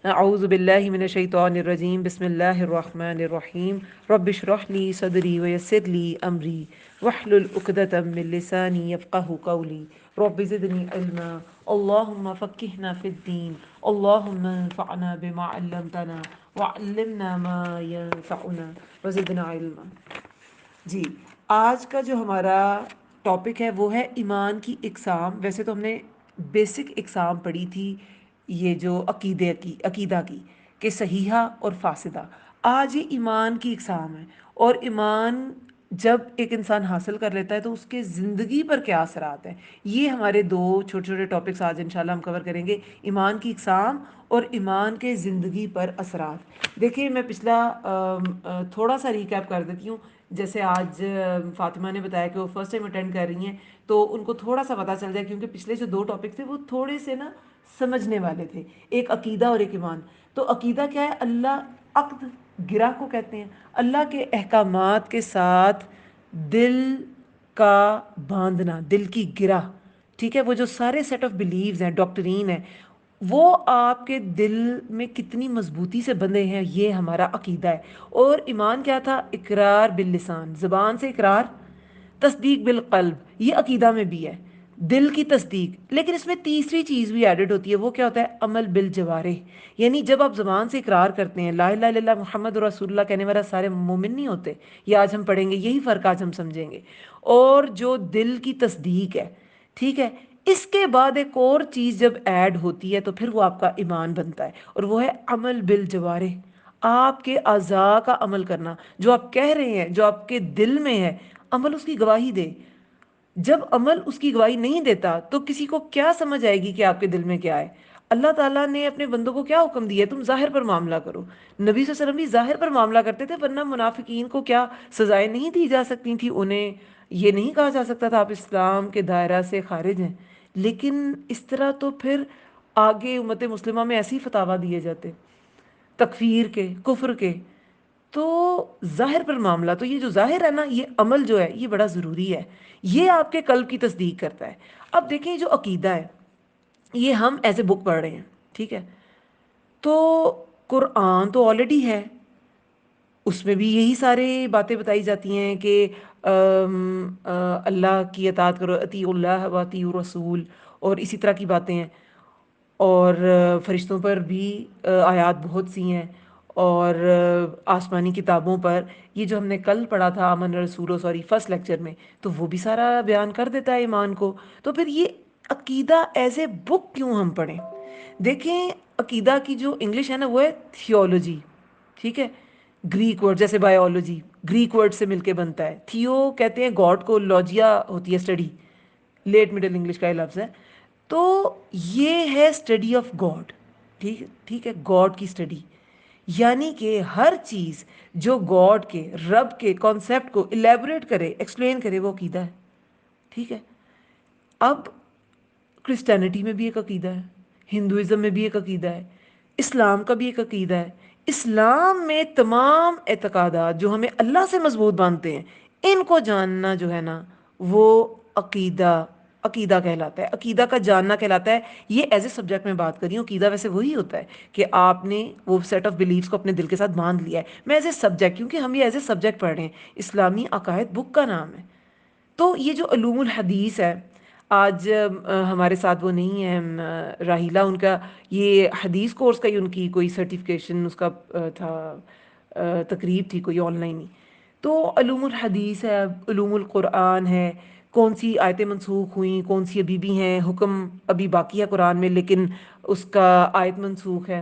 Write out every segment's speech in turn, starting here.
اعوذ باللہ من الشیطان الرجیم بسم اللہ الرحمن الرحیم رب اشرح لی صدری ویسر لی امری واحلل عقدۃ من لسانی یفقہوا قولی رب زدنی علما اللہم فقہنا فی الدین اللہم انفعنا بما علمتنا وعلمنا ما ینفعنا وزدنا علما۔ جی، آج کا جو ہمارا ٹاپک ہے وہ ہے ایمان کی اقسام۔ ویسے تو ہم نے بیسک اقسام پڑھی تھی، یہ جو عقیدہ کی، کہ صحیحہ اور فاسدہ۔ آج یہ ایمان کی اقسام ہے، اور ایمان جب ایک انسان حاصل کر لیتا ہے تو اس کے زندگی پر کیا اثرات ہیں، یہ ہمارے دو چھوٹے چھوٹے ٹاپکس آج انشاءاللہ ہم کور کریں گے، ایمان کی اقسام اور ایمان کے زندگی پر اثرات۔ دیکھیں، میں پچھلا تھوڑا سا ریکیپ کر دیتی ہوں۔ جیسے آج فاطمہ نے بتایا کہ وہ فرسٹ ٹائم اٹینڈ کر رہی ہیں، تو ان کو تھوڑا سا پتہ چل جائے، کیونکہ پچھلے جو دو ٹاپک تھے وہ تھوڑے سے نا سمجھنے والے تھے، ایک عقیدہ اور ایک ایمان۔ تو عقیدہ کیا ہے؟ اللہ عقد گرہ کو کہتے ہیں، اللہ کے احکامات کے ساتھ دل کا باندھنا، دل کی گرہ، ٹھیک ہے؟ وہ جو سارے سیٹ آف بلیوز ہیں، ڈاکٹرین ہے، وہ آپ کے دل میں کتنی مضبوطی سے بندھے ہیں، یہ ہمارا عقیدہ ہے۔ اور ایمان کیا تھا؟ اقرار باللسان، زبان سے اقرار، تصدیق بالقلب، یہ عقیدہ میں بھی ہے، دل کی تصدیق۔ لیکن اس میں تیسری چیز بھی ایڈڈ ہوتی ہے، وہ کیا ہوتا ہے؟ عمل بالجوارح، یعنی جب آپ زبان سے اقرار کرتے ہیں لا الہ الا اللہ محمد رسول اللہ کہنے والا سارے مومن نہیں ہوتے، یہ آج ہم پڑھیں گے، یہی فرق آج ہم سمجھیں گے۔ اور جو دل کی تصدیق ہے، ٹھیک ہے، اس کے بعد ایک اور چیز جب ایڈ ہوتی ہے تو پھر وہ آپ کا ایمان بنتا ہے، اور وہ ہے عمل بالجوارح، آپ کے اعضاء کا عمل کرنا، جو آپ کہہ رہے ہیں، جو آپ کے دل میں ہے، عمل اس کی گواہی دے۔ جب عمل اس کی گواہی نہیں دیتا تو کسی کو کیا سمجھ آئے گی کہ آپ کے دل میں کیا ہے؟ اللہ تعالیٰ نے اپنے بندوں کو کیا حکم دیا ہے؟ تم ظاہر پر معاملہ کرو۔ نبی صلی اللہ علیہ وسلم بھی ظاہر پر معاملہ کرتے تھے، ورنہ منافقین کو کیا سزائیں نہیں دی جا سکتی تھی؟ انہیں یہ نہیں کہا جا سکتا تھا آپ اسلام کے دائرہ سے خارج ہیں؟ لیکن اس طرح تو پھر آگے امت مسلمہ میں ایسے ہی فتاویٰ دیے جاتے، تکفیر کے، کفر کے۔ تو ظاہر پر معاملہ، تو یہ جو ظاہر ہے نا، یہ عمل جو ہے یہ بڑا ضروری ہے، یہ آپ کے قلب کی تصدیق کرتا ہے۔ اب دیکھیں، جو عقیدہ ہے یہ ہم ایز اے بک پڑھ رہے ہیں، ٹھیک ہے؟ تو قرآن تو آلریڈی ہے، اس میں بھی یہی سارے باتیں بتائی جاتی ہیں کہ اللہ کی اطاعت کرو، اطیعوا اللہ و اطیعوا الرسول، اور اسی طرح کی باتیں ہیں۔ اور فرشتوں پر بھی آیات بہت سی ہیں، اور آسمانی کتابوں پر، یہ جو ہم نے کل پڑھا تھا امن رسولو، سوری فرسٹ لیکچر میں، تو وہ بھی سارا بیان کر دیتا ہے ایمان کو۔ تو پھر یہ عقیدہ ایز اے بک کیوں ہم پڑھیں؟ دیکھیں، عقیدہ کی جو انگلش ہے نا وہ ہے تھیولوجی، ٹھیک ہے؟ گریک ورڈ جیسے بایولوجی گریک ورڈ سے مل کے بنتا ہے، تھیو کہتے ہیں گاڈ کو، لوجیا ہوتی ہے اسٹڈی، لیٹ مڈل انگلش کا یہ لفظ ہے۔ تو یہ ہے اسٹڈی آف گاڈ، ٹھیک ہے، ٹھیک ہے، گاڈ کی اسٹڈی، یعنی کہ ہر چیز جو گاڈ کے، رب کے کانسیپٹ کو الیبوریٹ کرے، ایکسپلین کرے، وہ عقیدہ ہے، ٹھیک ہے؟ اب کرسچینٹی میں بھی ایک عقیدہ ہے، ہندوازم میں بھی ایک عقیدہ ہے، اسلام کا بھی ایک عقیدہ ہے۔ اسلام میں تمام اعتقادات جو ہمیں اللہ سے مضبوط باندھتے ہیں، ان کو جاننا جو ہے نا، وہ عقیدہ عقیدہ کہلاتا ہے، عقیدہ کا جاننا کہلاتا ہے۔ یہ ایز اے سبجیکٹ میں بات کر رہی ہوں، عقیدہ ویسے وہی ہوتا ہے کہ آپ نے وہ سیٹ آف بلیفس کو اپنے دل کے ساتھ باندھ لیا ہے۔ میں ایز اے سبجیکٹ، کیونکہ ہم یہ ایز اے سبجیکٹ پڑھ رہے ہیں، اسلامی عقائد بک کا نام ہے۔ تو یہ جو علوم الحدیث ہے، آج ہمارے ساتھ وہ نہیں ہے راہیلہ، ان کا یہ حدیث کورس کا ہی ان کی کوئی سرٹیفکیشن اس کا تھا، تقریب تھی کوئی آن لائن ہی۔ تو علوم الحدیث ہے، علوم القرآن ہے، کون سی آیتیں منسوخ ہوئیں، کون سی ابھی بھی ہیں، حکم ابھی باقی ہے قرآن میں لیکن اس کا آیت منسوخ ہے،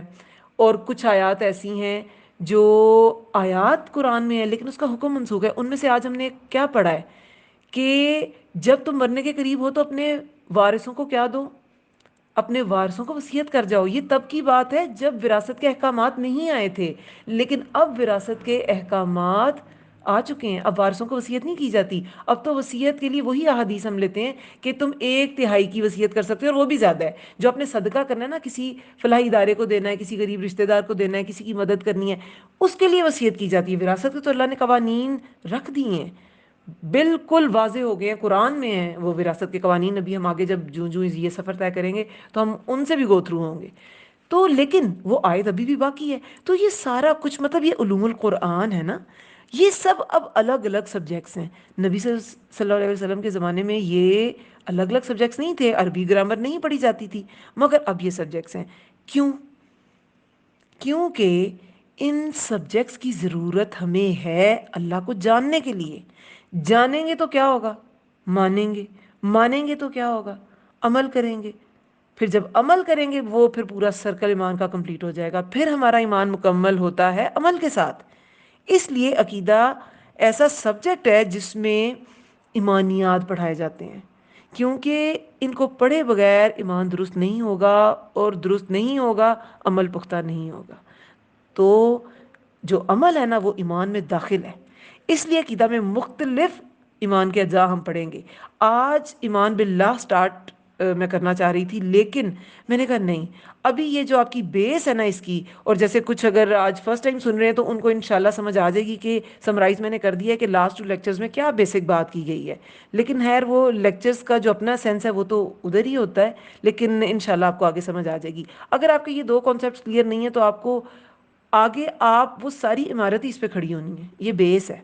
اور کچھ آیات ایسی ہیں جو آیات قرآن میں ہے لیکن اس کا حکم منسوخ ہے۔ ان میں سے آج ہم نے کیا پڑھا ہے کہ جب تم مرنے کے قریب ہو تو اپنے وارثوں کو کیا دو؟ اپنے وارثوں کو وصیت کر جاؤ۔ یہ تب کی بات ہے جب وراثت کے احکامات نہیں آئے تھے، لیکن اب وراثت کے احکامات آ چکے ہیں، اب وارثوں کو وصیت نہیں کی جاتی۔ اب تو وصیت کے لیے وہی احادیث ہم لیتے ہیں کہ تم 1/3 کی وصیت کر سکتے ہو، اور وہ بھی زیادہ ہے۔ جو اپنے صدقہ کرنا ہے نا، کسی فلاحی ادارے کو دینا ہے، کسی غریب رشتہ دار کو دینا ہے، کسی کی مدد کرنی ہے، اس کے لیے وصیت کی جاتی ہے۔ وراثت کے تو اللہ نے قوانین رکھ دیے ہیں، بالکل واضح ہو گئے ہیں، قرآن میں ہیں وہ وراثت کے قوانین۔ ابھی ہم آگے جب جوں جوں یہ سفر طے کریں گے تو ہم ان سے بھی گو تھرو ہوں گے۔ تو لیکن وہ آیت ابھی بھی باقی ہے. تو یہ سارا کچھ مطلب یہ علوم القرآن ہے نا، یہ سب اب الگ الگ سبجیکٹس ہیں. نبی صلی اللہ علیہ وسلم کے زمانے میں یہ الگ الگ سبجیکٹس نہیں تھے، عربی گرامر نہیں پڑھی جاتی تھی، مگر اب یہ سبجیکٹس ہیں. کیوں؟ کیونکہ ان سبجیکٹس کی ضرورت ہمیں ہے اللہ کو جاننے کے لیے. جانیں گے تو کیا ہوگا؟ مانیں گے. مانیں گے تو کیا ہوگا؟ عمل کریں گے. پھر جب عمل کریں گے وہ پھر پورا سرکل ایمان کا کمپلیٹ ہو جائے گا. پھر ہمارا ایمان مکمل ہوتا ہے عمل کے ساتھ. اس لیے عقیدہ ایسا سبجیکٹ ہے جس میں ایمانیات پڑھائے جاتے ہیں، کیونکہ ان کو پڑھے بغیر ایمان درست نہیں ہوگا، اور درست نہیں ہوگا عمل پختہ نہیں ہوگا. تو جو عمل ہے نا وہ ایمان میں داخل ہے. اس لیے عقیدہ میں مختلف ایمان کے اجزاء ہم پڑھیں گے. آج ایمان باللہ سٹارٹ میں کرنا چاہ رہی تھی، لیکن میں نے کہا نہیں، ابھی یہ جو آپ کی بیس ہے نا اس کی، اور جیسے کچھ اگر آج فرسٹ ٹائم سن رہے ہیں تو ان کو انشاءاللہ سمجھ آ جائے گی کہ سمرائز میں نے کر دیا ہے کہ لاسٹ 2 لیکچرز میں کیا بیسک بات کی گئی ہے. لیکن خیر وہ لیکچرز کا جو اپنا سینس ہے وہ تو ادھر ہی ہوتا ہے، لیکن انشاءاللہ آپ کو آگے سمجھ آ جائے گی. اگر آپ کے یہ 2 کانسیپٹس کلیئر نہیں ہیں تو آپ کو آگے آپ وہ ساری عمارت ہی اس پہ کھڑی ہونی ہے. یہ بیس ہے.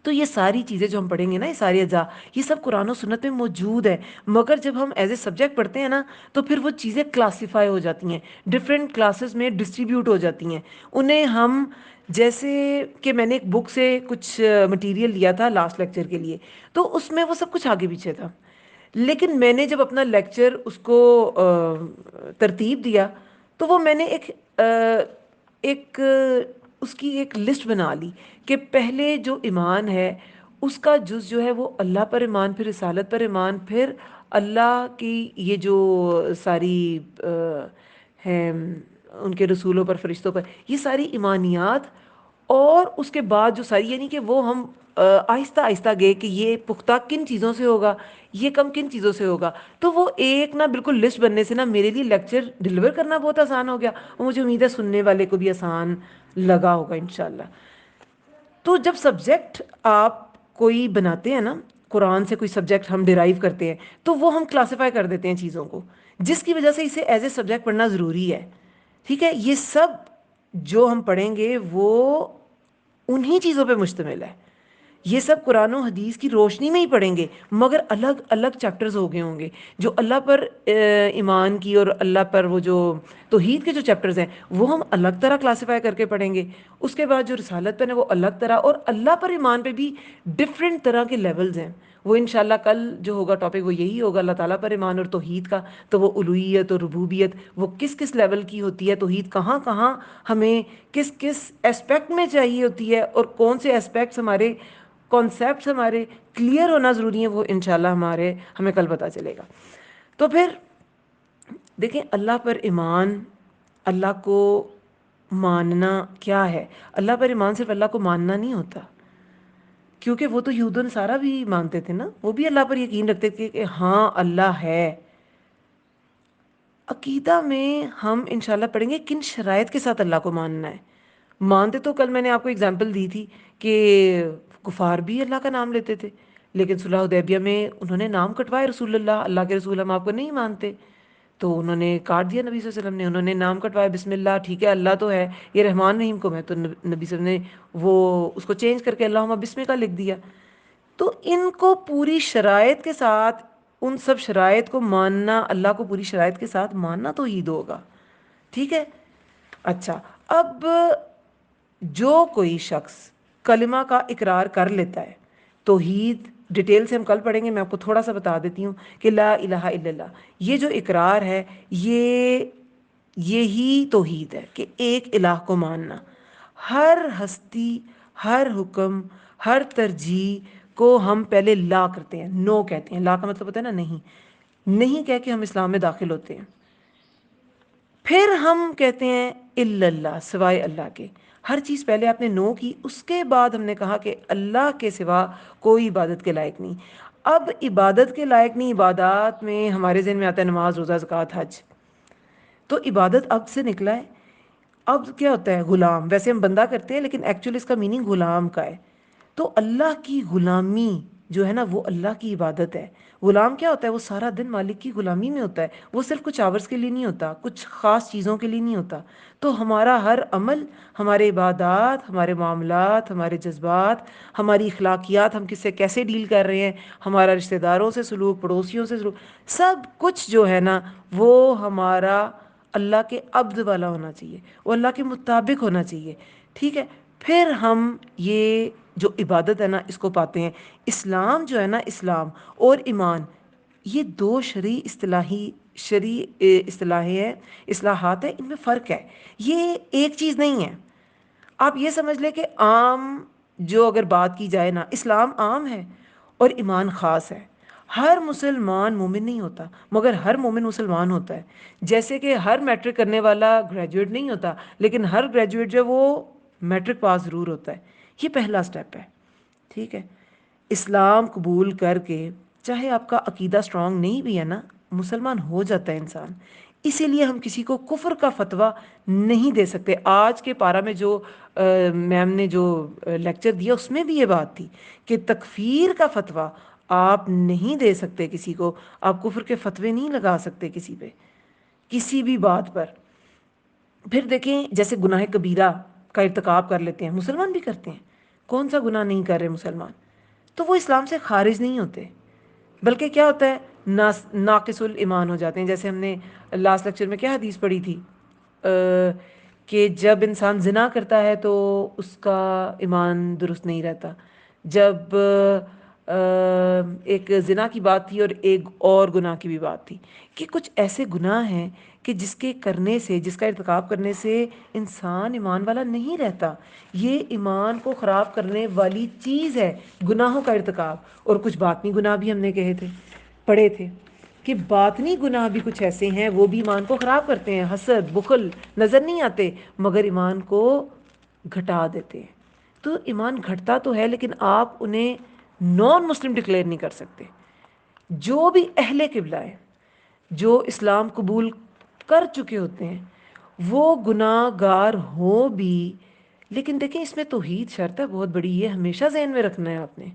تو یہ ساری چیزیں جو ہم پڑھیں گے نا، یہ ساری اجزاء، یہ سب قرآن و سنت میں موجود ہے. مگر جب ہم ایز اے سبجیکٹ پڑھتے ہیں نا تو پھر وہ چیزیں کلاسیفائی ہو جاتی ہیں، ڈفرینٹ کلاسز میں ڈسٹریبیوٹ ہو جاتی ہیں. انہیں ہم، جیسے کہ میں نے ایک بک سے کچھ مٹیریل لیا تھا لاسٹ لیکچر کے لیے، تو اس میں وہ سب کچھ آگے پیچھے تھا. لیکن میں نے جب اپنا لیکچر اس کو ترتیب دیا تو وہ میں نے ایک اس کی ایک لسٹ بنا لی کہ پہلے جو ایمان ہے اس کا جز جو ہے وہ اللہ پر ایمان، پھر رسالت پر ایمان، پھر اللہ کی یہ جو ساری ہیں ان کے رسولوں پر، فرشتوں پر، یہ ساری ایمانیات، اور اس کے بعد جو ساری، یعنی کہ وہ ہم آہستہ آہستہ گئے کہ یہ پختہ کن چیزوں سے ہوگا، یہ کم کن چیزوں سے ہوگا. تو وہ ایک نا بالکل لسٹ بننے سے نا میرے لیے لیکچر ڈیلیور کرنا بہت آسان ہو گیا، اور مجھے امید ہے سننے والے کو بھی آسان لگا ہوگا انشاءاللہ. تو جب سبجیکٹ آپ کوئی بناتے ہیں نا، قرآن سے کوئی سبجیکٹ ہم ڈیرائیو کرتے ہیں تو وہ ہم کلاسیفائی کر دیتے ہیں چیزوں کو، جس کی وجہ سے اسے ایز اے سبجیکٹ پڑھنا ضروری ہے. ٹھیک ہے، یہ سب جو ہم پڑھیں گے وہ انہی چیزوں پہ مشتمل ہے. یہ سب قرآن و حدیث کی روشنی میں ہی پڑھیں گے، مگر الگ الگ چیپٹرز ہو گئے ہوں گے. جو اللہ پر ایمان کی اور اللہ پر وہ جو توحید کے جو چیپٹرز ہیں وہ ہم الگ طرح کلاسیفائی کر کے پڑھیں گے. اس کے بعد جو رسالت پر ہے وہ الگ طرح، اور اللہ پر ایمان پہ بھی ڈفرینٹ طرح کے لیولز ہیں. وہ انشاءاللہ کل جو ہوگا ٹاپک وہ یہی ہوگا، اللہ تعالیٰ پر ایمان اور توحید کا. تو وہ الوہیت اور ربوبیت وہ کس کس لیول کی ہوتی ہے، توحید کہاں کہاں ہمیں کس کس اسپیکٹ میں چاہیے ہوتی ہے، اور کون سے اسپیکٹس ہمارے کانسیپٹس ہمارے کلیئر ہونا ضروری ہیں، وہ انشاءاللہ ہمیں کل پتہ چلے گا. تو پھر دیکھیں، اللہ پر ایمان، اللہ کو ماننا کیا ہے. اللہ پر ایمان صرف اللہ کو ماننا نہیں ہوتا، کیونکہ وہ تو یہود و نصارہ بھی مانتے تھے نا، وہ بھی اللہ پر یقین رکھتے تھے کہ ہاں اللہ ہے. عقیدہ میں ہم انشاءاللہ پڑھیں گے کن شرائط کے ساتھ اللہ کو ماننا ہے. مانتے تو کل میں نے آپ کو اگزامپل دی تھی کہ کفار بھی اللہ کا نام لیتے تھے، لیکن صلح حدیبیہ میں انہوں نے نام کٹوائے رسول اللہ، اللہ کے رسول ہم آپ کو نہیں مانتے، تو انہوں نے کاٹ دیا. نبی صلی اللہ علیہ وسلم نے، انہوں نے نام کٹوایا بسم اللہ، ٹھیک ہے اللہ تو ہے، یہ رحمان رحیم کو ہے، تو نبی صلی اللہ علیہ وسلم نے وہ اس کو چینج کر کے اللہم بسم کا لکھ دیا. تو ان کو پوری شرائط کے ساتھ، ان سب شرائط کو ماننا، اللہ کو پوری شرائط کے ساتھ ماننا تو عید ہوگا. ٹھیک ہے. اچھا، اب جو کوئی شخص کلمہ کا اقرار کر لیتا ہے، توحید ڈیٹیل سے ہم کل پڑھیں گے، میں آپ کو تھوڑا سا بتا دیتی ہوں کہ لا الہ الا اللہ، یہ جو اقرار ہے یہی توحید ہے کہ ایک الہ کو ماننا. ہر ہستی، ہر حکم، ہر ترجیح کو ہم پہلے لا کرتے ہیں، نو کہتے ہیں. لا کا مطلب ہوتا ہے نا نہیں، نہیں کہہ کے ہم اسلام میں داخل ہوتے ہیں. پھر ہم کہتے ہیں الا اللہ، سوائے اللہ کے. ہر چیز پہلے آپ نے نو کی، اس کے بعد ہم نے کہا کہ اللہ کے سوا کوئی عبادت کے لائق نہیں. اب عبادت کے لائق نہیں، عبادات میں ہمارے ذہن میں آتا ہے نماز، روزہ، زکوٰۃ، حج. تو عبادت اب سے نکلا ہے. اب کیا ہوتا ہے؟ غلام. ویسے ہم بندہ کرتے ہیں لیکن ایکچولی اس کا میننگ غلام کا ہے. تو اللہ کی غلامی جو ہے نا وہ اللہ کی عبادت ہے. غلام کیا ہوتا ہے؟ وہ سارا دن مالک کی غلامی میں ہوتا ہے. وہ صرف کچھ آورز کے لیے نہیں ہوتا, کچھ خاص چیزوں کے لیے نہیں ہوتا. تو ہمارا ہر عمل, ہمارے عبادات, ہمارے معاملات, ہمارے جذبات, ہماری اخلاقیات, ہم کس سے کیسے ڈیل کر رہے ہیں, ہمارا رشتہ داروں سے سلوک, پڑوسیوں سے سلوک, سب کچھ جو ہے نا وہ ہمارا اللہ کے عبد والا ہونا چاہیے, وہ اللہ کے مطابق ہونا چاہیے. ٹھیک ہے, پھر ہم یہ جو عبادت ہے نا اس کو پاتے ہیں. اسلام جو ہے نا, اسلام اور ایمان, یہ دو شرعی اصطلاحیں ہیں, اصلاحات ہیں, ان میں فرق ہے. یہ ایک چیز نہیں ہے. آپ یہ سمجھ لیں کہ عام جو اگر بات کی جائے نا, اسلام عام ہے اور ایمان خاص ہے. ہر مسلمان مومن نہیں ہوتا, مگر ہر مومن مسلمان ہوتا ہے. جیسے کہ ہر میٹرک کرنے والا گریجویٹ نہیں ہوتا, لیکن ہر گریجویٹ جو وہ میٹرک پاس ضرور ہوتا ہے. یہ پہلا سٹیپ ہے. ٹھیک ہے, اسلام قبول کر کے چاہے آپ کا عقیدہ سٹرونگ نہیں بھی ہے نا, مسلمان ہو جاتا ہے انسان. اسی لیے ہم کسی کو کفر کا فتویٰ نہیں دے سکتے. آج کے پارہ میں جو میم نے جو لیکچر دیا اس میں بھی یہ بات تھی کہ تکفیر کا فتویٰ آپ نہیں دے سکتے کسی کو. آپ کفر کے فتوے نہیں لگا سکتے کسی پہ, کسی بھی بات پر. پھر دیکھیں, جیسے گناہ کبیرہ کا ارتکاب کر لیتے ہیں, مسلمان بھی کرتے ہیں. کون سا گناہ نہیں کر رہے مسلمان؟ تو وہ اسلام سے خارج نہیں ہوتے, بلکہ کیا ہوتا ہے, ناقص الایمان ہو جاتے ہیں. جیسے ہم نے لاسٹ لیکچر میں کیا حدیث پڑھی تھی کہ جب انسان زنا کرتا ہے تو اس کا ایمان درست نہیں رہتا. جب ایک زنا کی بات تھی اور ایک اور گناہ کی بھی بات تھی کہ کچھ ایسے گناہ ہیں کہ جس کے کرنے سے, جس کا ارتکاب کرنے سے انسان ایمان والا نہیں رہتا. یہ ایمان کو خراب کرنے والی چیز ہے, گناہوں کا ارتکاب. اور کچھ باطنی گناہ بھی ہم نے کہے تھے, پڑھے تھے کہ باطنی گناہ بھی کچھ ایسے ہیں وہ بھی ایمان کو خراب کرتے ہیں. حسد, بخل نظر نہیں آتے مگر ایمان کو گھٹا دیتے ہیں. تو ایمان گھٹتا تو ہے لیکن آپ انہیں نان مسلم ڈکلیئر نہیں کر سکتے. جو بھی اہل قبلہ ہے, جو اسلام قبول کر چکے ہوتے ہیں, وہ گناہ گار ہوں بھی. لیکن دیکھیں اس میں توحید شرط ہے بہت بڑی, یہ ہمیشہ ذہن میں رکھنا ہے آپ نے.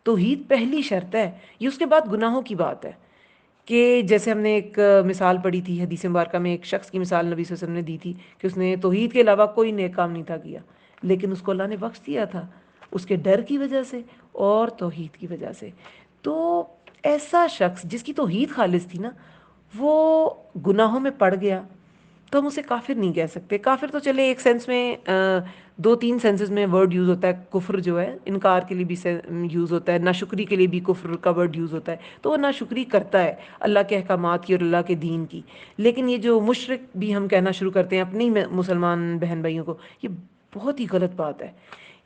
توحید پہلی شرط ہے, یہ اس کے بعد گناہوں کی بات ہے. کہ جیسے ہم نے ایک مثال پڑھی تھی حدیث مبارکہ میں, ایک شخص کی مثال نبی صلی اللہ علیہ وسلم نے دی تھی کہ اس نے توحید کے علاوہ کوئی نیک کام نہیں تھا کیا, لیکن اس کو اللہ نے بخش دیا تھا اس کے ڈر کی وجہ سے اور توحید کی وجہ سے. تو ایسا شخص جس کی توحید خالص تھی نا, وہ گناہوں میں پڑ گیا تو ہم اسے کافر نہیں کہہ سکتے. کافر تو چلے ایک سینس میں, دو تین سینسز میں ورڈ یوز ہوتا ہے. کفر جو ہے انکار کے لیے بھی یوز ہوتا ہے, ناشکری کے لیے بھی کفر کا ورڈ یوز ہوتا ہے. تو وہ ناشکری کرتا ہے اللہ کے احکامات کی اور اللہ کے دین کی. لیکن یہ جو مشرک بھی ہم کہنا شروع کرتے ہیں اپنی مسلمان بہن بھائیوں کو, یہ بہت ہی غلط بات ہے.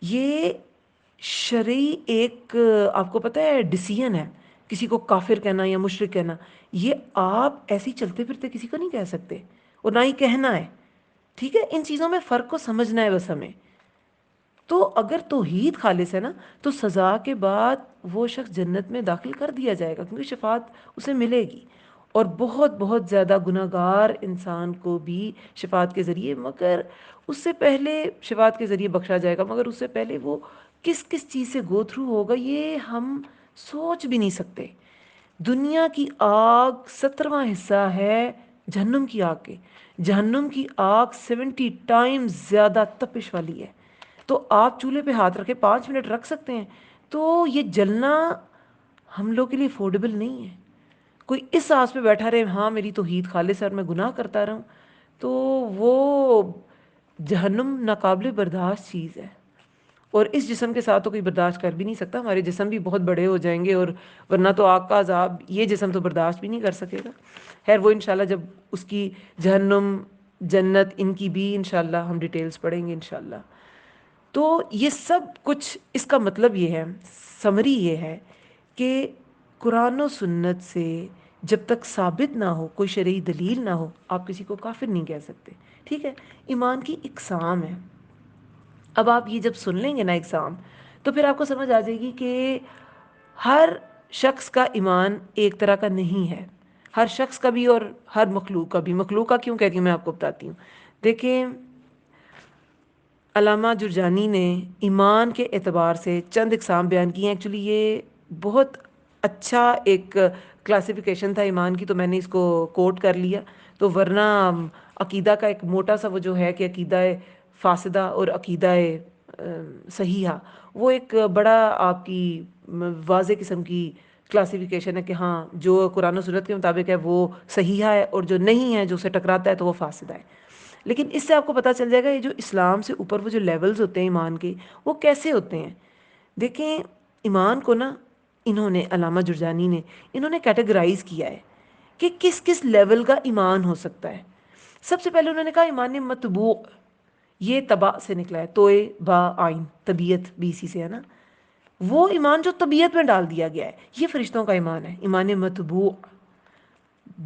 یہ شرعی ایک آپ کو پتہ ہے ڈیسیژن ہے کسی کو کافر کہنا یا مشرک کہنا. یہ آپ ایسے ہی چلتے پھرتے کسی کو نہیں کہہ سکتے اور نہ ہی کہنا ہے. ٹھیک ہے, ان چیزوں میں فرق کو سمجھنا ہے بس ہمیں. تو اگر توحید خالص ہے نا تو سزا کے بعد وہ شخص جنت میں داخل کر دیا جائے گا, کیونکہ شفاعت اسے ملے گی. اور بہت بہت زیادہ گناہ گار انسان کو بھی شفاعت کے ذریعے, مگر اس سے پہلے شفاعت کے ذریعے بخشا جائے گا, مگر اس سے پہلے وہ کس کس چیز سے گو تھرو ہوگا یہ ہم سوچ بھی نہیں سکتے. دنیا کی آگ 17واں حصہ ہے جہنم کی آگ کے. جہنم کی آگ 70 ٹائم زیادہ تپش والی ہے. تو آپ چولہے پہ ہاتھ رکھے 5 منٹ رکھ سکتے ہیں, تو یہ جلنا ہم لوگ کے لیے افورڈیبل نہیں ہے. کوئی اس آس پہ بیٹھا رہے ہاں میری توحید خالص ہے اور میں گناہ کرتا رہوں, تو وہ جہنم ناقابل برداشت چیز ہے. اور اس جسم کے ساتھ تو کوئی برداشت کر بھی نہیں سکتا. ہمارے جسم بھی بہت بڑے ہو جائیں گے, اور ورنہ تو آگ کا عذاب یہ جسم تو برداشت بھی نہیں کر سکے گا. خیر وہ انشاءاللہ جب اس کی جہنم جنت ان کی بھی انشاءاللہ ہم ڈیٹیلز پڑھیں گے انشاءاللہ. تو یہ سب کچھ اس کا مطلب یہ ہے, سمری یہ ہے کہ قرآن و سنت سے جب تک ثابت نہ ہو, کوئی شرعی دلیل نہ ہو, آپ کسی کو کافر نہیں کہہ سکتے. ٹھیک ہے, ایمان کی اقسام ہے. اب آپ یہ جب سن لیں گے نا اقسام, تو پھر آپ کو سمجھ آ جائے گی کہ ہر شخص کا ایمان ایک طرح کا نہیں ہے, ہر شخص کا بھی اور ہر مخلوق کا بھی. مخلوق کا کیوں کہتی ہوں میں آپ کو بتاتی ہوں. دیکھیں علامہ جرجانی نے ایمان کے اعتبار سے چند اقسام بیان کی ہیں. ایکچولی یہ بہت اچھا ایک کلاسیفیکیشن تھا ایمان کی، تو میں نے اس کو کوٹ کر لیا. تو ورنہ عقیدہ کا ایک موٹا سا وہ جو ہے کہ عقیدہ فاسدہ اور عقیدہ صحیحہ، وہ ایک بڑا آپ کی واضح قسم کی کلاسیفیکیشن ہے کہ ہاں جو قرآن و سنت کے مطابق ہے وہ صحیحہ ہے، اور جو نہیں ہے، جو اسے ٹکراتا ہے، تو وہ فاسدہ ہے. لیکن اس سے آپ کو پتہ چل جائے گا یہ جو اسلام سے اوپر وہ جو لیولز ہوتے ہیں ایمان کے، وہ کیسے ہوتے ہیں. دیکھیں ایمان کو نا، انہوں نے علامہ جرجانی نے انہوں نے کیٹیگرائز کیا ہے کہ کس کس لیول کا ایمان ہو سکتا ہے. سب سے پہلے انہوں نے کہا ایمان مطبوع، یہ طبع سے نکلا ہے، توئے با آئین، طبیعت بی سی سے ہے نا. وہ ایمان جو طبیعت میں ڈال دیا گیا ہے، یہ فرشتوں کا ایمان ہے، ایمان مطبوع،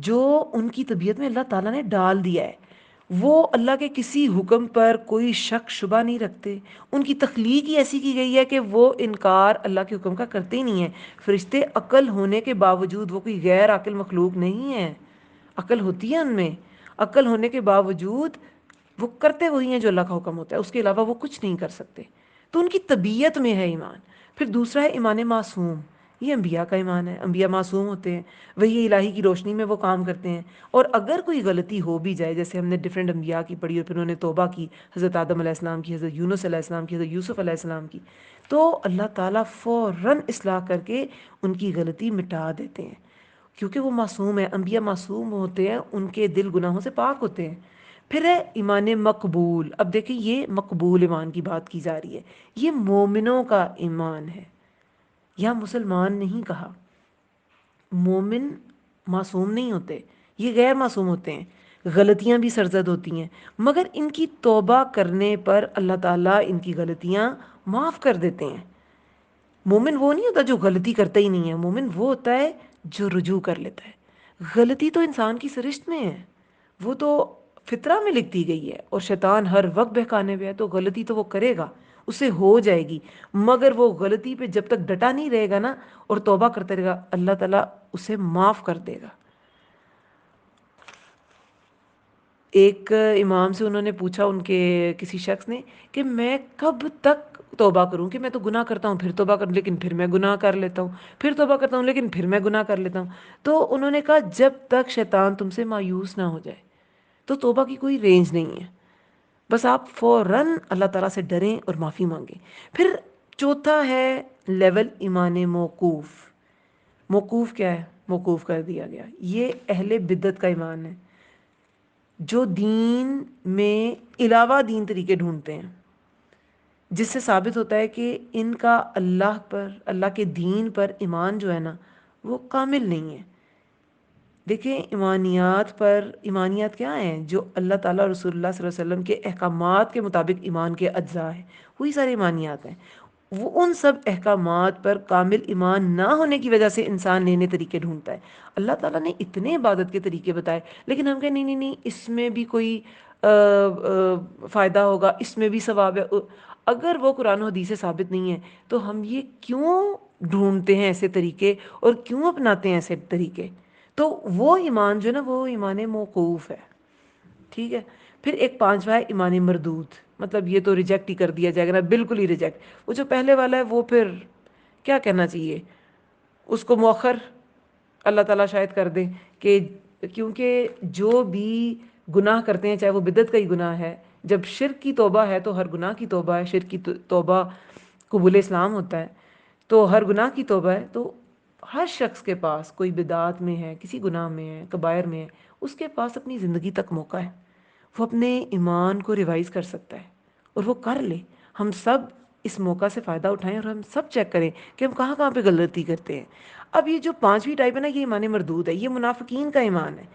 جو ان کی طبیعت میں اللہ تعالیٰ نے ڈال دیا ہے. وہ اللہ کے کسی حکم پر کوئی شک شبہ نہیں رکھتے. ان کی تخلیق ہی ایسی کی گئی ہے کہ وہ انکار اللہ کے حکم کا کرتے ہی نہیں ہیں. فرشتے عقل ہونے کے باوجود، وہ کوئی غیر عقل مخلوق نہیں ہے، عقل ہوتی ہے ان میں، عقل ہونے کے باوجود وہ کرتے وہی ہیں جو اللہ کا حکم ہوتا ہے، اس کے علاوہ وہ کچھ نہیں کر سکتے. تو ان کی طبیعت میں ہے ایمان. پھر دوسرا ہے ایمان معصوم، یہ انبیاء کا ایمان ہے. انبیاء معصوم ہوتے ہیں، وہی الہی کی روشنی میں وہ کام کرتے ہیں. اور اگر کوئی غلطی ہو بھی جائے، جیسے ہم نے ڈیفرنٹ انبیاء کی پڑھی اور پھر انہوں نے توبہ کی، حضرت آدم علیہ السلام کی، حضرت یونس علیہ السلام کی، حضرت یوسف علیہ السلام کی، تو اللہ تعالیٰ فوراً اصلاح کر کے ان کی غلطی مٹا دیتے ہیں، کیونکہ وہ معصوم ہیں. انبیاء معصوم ہوتے ہیں، ان کے دل گناہوں سے پاک ہوتے ہیں. پھر ہے ایمان مقبول. اب دیکھیں یہ مقبول ایمان کی بات کی جا رہی ہے، یہ مومنوں کا ایمان ہے. یہاں مسلمان نہیں کہا. مومن معصوم نہیں ہوتے، یہ غیر معصوم ہوتے ہیں، غلطیاں بھی سرزد ہوتی ہیں، مگر ان کی توبہ کرنے پر اللہ تعالیٰ ان کی غلطیاں معاف کر دیتے ہیں. مومن وہ نہیں ہوتا جو غلطی کرتا ہی نہیں ہے، مومن وہ ہوتا ہے جو رجوع کر لیتا ہے. غلطی تو انسان کی سرشت میں ہے، وہ تو فطرہ میں لکھ دی گئی ہے، اور شیطان ہر وقت بہکانے پہ ہے، تو غلطی تو وہ کرے گا، اسے ہو جائے گی. مگر وہ غلطی پہ جب تک ڈٹا نہیں رہے گا نا اور توبہ کرتے رہے گا، اللہ تعالیٰ اسے معاف کر دے گا. ایک امام سے انہوں نے پوچھا، ان کے کسی شخص نے، کہ میں کب تک توبہ کروں، کہ میں تو گناہ کرتا ہوں پھر توبہ کر، لیکن پھر میں گناہ کر لیتا ہوں، پھر توبہ کرتا ہوں لیکن پھر میں گناہ کر لیتا ہوں. تو انہوں نے کہا جب تک شیطان تم سے مایوس نہ ہو جائے. تو توبہ کی کوئی رینج نہیں ہے، بس آپ فوراً اللہ تعالیٰ سے ڈریں اور معافی مانگیں. پھر چوتھا ہے لیول ایمان موقوف. موقوف کیا ہے؟ موقوف کر دیا گیا. یہ اہل بدعت کا ایمان ہے، جو دین میں علاوہ دین طریقے ڈھونڈتے ہیں، جس سے ثابت ہوتا ہے کہ ان کا اللہ پر، اللہ کے دین پر ایمان جو ہے نا وہ کامل نہیں ہے. دیکھیں ایمانیات پر، ایمانیات کیا ہیں؟ جو اللہ تعالیٰ رسول اللہ صلی اللہ علیہ وسلم کے احکامات کے مطابق ایمان کے اجزاء ہیں، وہی سارے ایمانیات ہیں. وہ ان سب احکامات پر کامل ایمان نہ ہونے کی وجہ سے انسان نئے نئے طریقے ڈھونڈتا ہے. اللہ تعالیٰ نے اتنے عبادت کے طریقے بتائے، لیکن ہم کہیں نہیں نہیں نہیں، اس میں بھی کوئی فائدہ ہوگا، اس میں بھی ثواب ہے. اگر وہ قرآن و حدیث سے ثابت نہیں ہے تو ہم یہ کیوں ڈھونڈتے ہیں ایسے طریقے، اور کیوں اپناتے ہیں ایسے طریقے؟ تو وہ ایمان جو ہے نا وہ ایمان موقوف ہے. ٹھیک ہے. پھر ایک پانچواں ہے ایمان مردود، مطلب یہ تو ریجیکٹ ہی کر دیا جائے گا نا، بالکل ہی ریجیکٹ. وہ جو پہلے والا ہے وہ پھر کیا کہنا چاہیے، اس کو مؤخر اللہ تعالیٰ شاید کر دیں، کہ کیونکہ جو بھی گناہ کرتے ہیں چاہے وہ بدعت کا ہی گناہ ہے، جب شرک کی توبہ ہے تو ہر گناہ کی توبہ ہے. شرک کی توبہ قبول اسلام ہوتا ہے، تو ہر گناہ کی توبہ ہے. تو ہر شخص کے پاس کوئی بدعات میں ہے، کسی گناہ میں ہے، کبائر میں ہے، اس کے پاس اپنی زندگی تک موقع ہے، وہ اپنے ایمان کو ریوائز کر سکتا ہے اور وہ کر لے. ہم سب اس موقع سے فائدہ اٹھائیں اور ہم سب چیک کریں کہ ہم کہاں کہاں پہ غلطی کرتے ہیں. اب یہ جو پانچویں ٹائپ ہے نا، یہ ایمان مردود ہے، یہ منافقین کا ایمان ہے.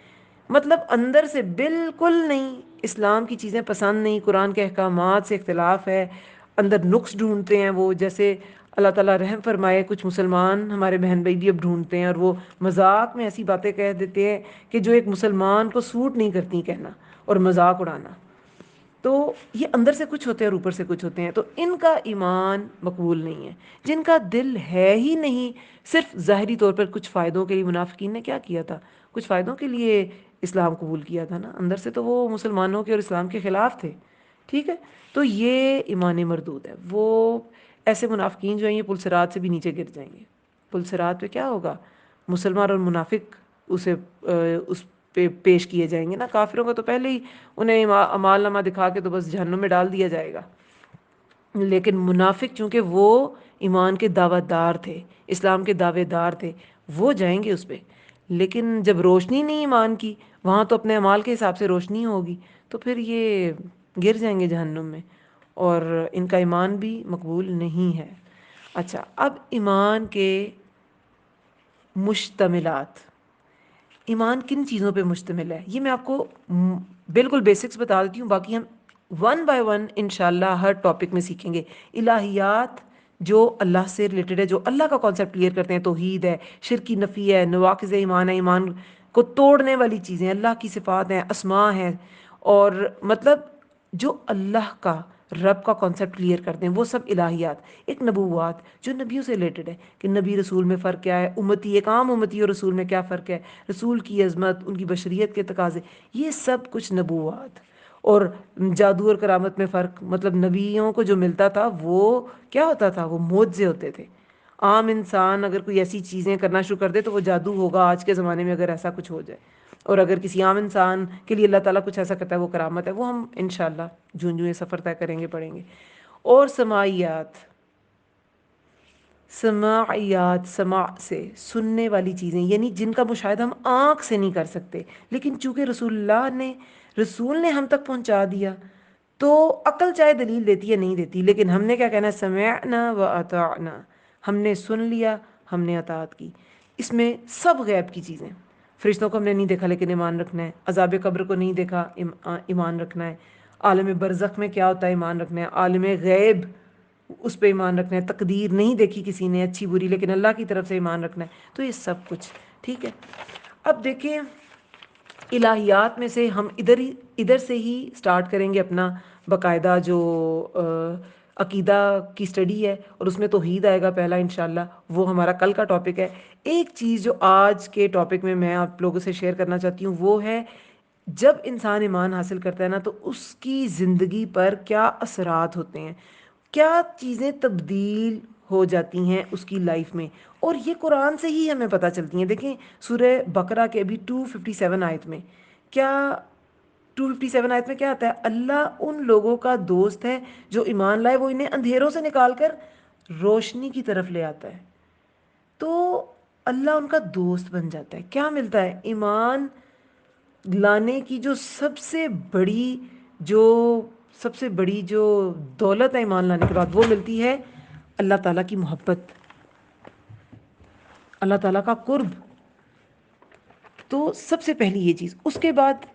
مطلب اندر سے بالکل نہیں، اسلام کی چیزیں پسند نہیں، قرآن کے احکامات سے اختلاف ہے، اندر نقص ڈھونڈتے ہیں. وہ جیسے اللہ تعالیٰ رحم فرمائے، کچھ مسلمان ہمارے بہن بھائی بھی اب ڈھونڈتے ہیں، اور وہ مذاق میں ایسی باتیں کہہ دیتے ہیں کہ جو ایک مسلمان کو سوٹ نہیں کرتی کہنا، اور مذاق اڑانا. تو یہ اندر سے کچھ ہوتے ہیں اور اوپر سے کچھ ہوتے ہیں. تو ان کا ایمان مقبول نہیں ہے. جن کا دل ہے ہی نہیں، صرف ظاہری طور پر کچھ فائدوں کے لیے. منافقین نے کیا کیا تھا؟ کچھ فائدوں کے لیے اسلام قبول کیا تھا نا، اندر سے تو وہ مسلمانوں کے اور اسلام کے خلاف تھے. ٹھیک ہے. تو یہ ایمان مردود ہے. وہ ایسے منافقین جو ہیں یہ پل صراط سے بھی نیچے گر جائیں گے. پل صراط پہ کیا ہوگا؟ مسلمان اور منافق اس پہ پیش کیے جائیں گے نا. کافروں کا تو پہلے ہی انہیں اعمال نامہ دکھا کے تو بس جہنم میں ڈال دیا جائے گا. لیکن منافق چونکہ وہ ایمان کے دعویٰ دار تھے، اسلام کے دعوے دار تھے، وہ جائیں گے اس پہ. لیکن جب روشنی نہیں ایمان کی، وہاں تو اپنے اعمال کے حساب سے روشنی ہوگی، تو پھر یہ گر جائیں گے جہنم میں، اور ان کا ایمان بھی مقبول نہیں ہے. اچھا، اب ایمان کے مشتملات. ایمان کن چیزوں پہ مشتمل ہے یہ میں آپ کو بالکل بیسکس بتا دیتی ہوں، باقی ہم ون بائی ون انشاءاللہ ہر ٹاپک میں سیکھیں گے. الہیات جو اللہ سے ریلیٹڈ ہے، جو اللہ کا کانسیپٹ کلیئر کرتے ہیں، توحید ہے، شرک کی نفی ہے، نواقض ایمان ہے، ایمان کو توڑنے والی چیزیں، اللہ کی صفات ہیں، اسماء ہیں، اور مطلب جو اللہ کا رب کا کانسیپٹ کلیئر کرتے ہیں، وہ سب الہیات. ایک نبوات جو نبیوں سے ریلیٹڈ ہے کہ نبی رسول میں فرق کیا ہے، امتی ایک عام امتی اور رسول میں کیا فرق ہے، رسول کی عظمت، ان کی بشریت کے تقاضے، یہ سب کچھ نبوات. اور جادو اور کرامت میں فرق، مطلب نبیوں کو جو ملتا تھا وہ کیا ہوتا تھا، وہ معجزے ہوتے تھے. عام انسان اگر کوئی ایسی چیزیں کرنا شروع کر دے تو وہ جادو ہوگا آج کے زمانے میں اگر ایسا کچھ ہو جائے. اور اگر کسی عام انسان کے لیے اللہ تعالیٰ کچھ ایسا کرتا ہے وہ کرامت ہے. وہ ہم انشاءاللہ جون جون یہ سفر طے کریں گے، پڑھیں گے. اور سماعیات، سماعیات سماع سے سننے والی چیزیں، یعنی جن کا مشاہدہ ہم آنکھ سے نہیں کر سکتے، لیکن چونکہ رسول نے ہم تک پہنچا دیا تو عقل چاہے دلیل دیتی ہے نہیں دیتی، لیکن ہم نے کیا کہنا ہے، سمعنا و اطعنا، ہم نے سن لیا، ہم نے اطاعت کی. اس میں سب غیب کی چیزیں، فرشتوں کو ہم نے نہیں دیکھا لیکن ایمان رکھنا ہے، عذاب قبر کو نہیں دیکھا ایمان رکھنا ہے، عالم برزخ میں کیا ہوتا ہے ایمان رکھنا ہے، عالم غیب اس پہ ایمان رکھنا ہے، تقدیر نہیں دیکھی کسی نے اچھی بری لیکن اللہ کی طرف سے ایمان رکھنا ہے. تو یہ سب کچھ ٹھیک ہے. اب دیکھیں الہیات میں سے ہم ادھر سے ہی سٹارٹ کریں گے اپنا باقاعدہ جو عقیدہ کی سٹڈی ہے، اور اس میں توحید آئے گا پہلا انشاءاللہ، وہ ہمارا کل کا ٹاپک ہے. ایک چیز جو آج کے ٹاپک میں آپ لوگوں سے شیئر کرنا چاہتی ہوں وہ ہے، جب انسان ایمان حاصل کرتا ہے نا تو اس کی زندگی پر کیا اثرات ہوتے ہیں، کیا چیزیں تبدیل ہو جاتی ہیں اس کی لائف میں. اور یہ قرآن سے ہی ہمیں پتہ چلتی ہیں. دیکھیں سورہ بقرہ کے ابھی 257 آیت میں کیا 257 آیت میں کیا آتا ہے، اللہ ان لوگوں کا دوست ہے جو ایمان لائے، وہ انہیں اندھیروں سے نکال کر روشنی کی طرف لے آتا ہے. تو اللہ ان کا دوست بن جاتا ہے. کیا ملتا ہے؟ ایمان لانے کی جو سب سے بڑی جو دولت ہے ایمان لانے کے بعد، وہ ملتی ہے اللہ تعالیٰ کی محبت، اللہ تعالیٰ کا قرب. تو سب سے پہلی یہ چیز. اس کے بعد